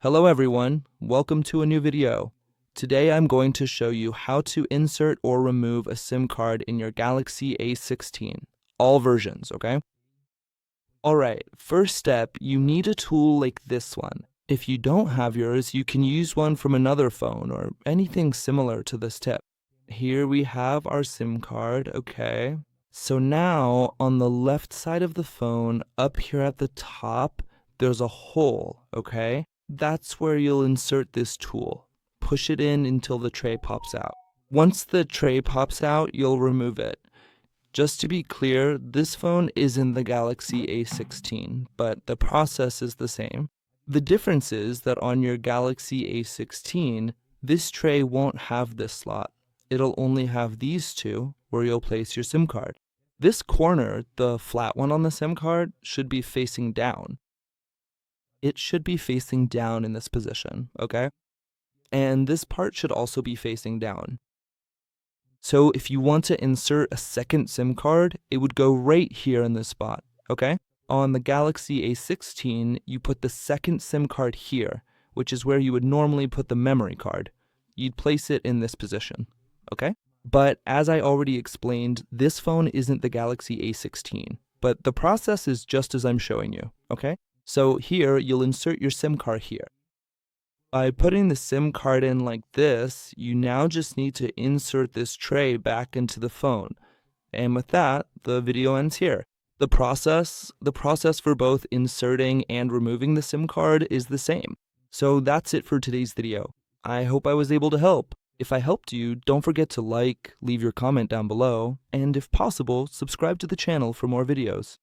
Hello everyone, welcome to a new video. Today I'm going to show you how to insert or remove a SIM card in your Galaxy A16. All versions, okay? Alright, first step, you need a tool like this one. If you don't have yours, you can use one from another phone or anything similar to this tip. Here we have our SIM card, okay? So now, on the left side of the phone, up here at the top, there's a hole, okay? That's where you'll insert this tool. Push it in until the tray pops out. Once the tray pops out, you'll remove it. Just to be clear, this phone isn't the Galaxy A16, but the process is the same. The difference is that on your Galaxy A16, this tray won't have this slot. It'll only have these two where you'll place your SIM card. This corner, the flat one on the SIM card, should be facing down. It should be facing down in this position, okay? And this part should also be facing down. So if you want to insert a second SIM card, it would go right here in this spot, okay? On the Galaxy A16, you put the second SIM card here, which is where you would normally put the memory card. You'd place it in this position, okay? But as I already explained, this phone isn't the Galaxy A16, but the process is just as I'm showing you, okay? So here, you'll insert your SIM card here. By putting the SIM card in like this, you now just need to insert this tray back into the phone. And with that, the video ends here. The process for both inserting and removing the SIM card is the same. So that's it for today's video. I hope I was able to help. If I helped you, don't forget to like, leave your comment down below, and if possible, subscribe to the channel for more videos.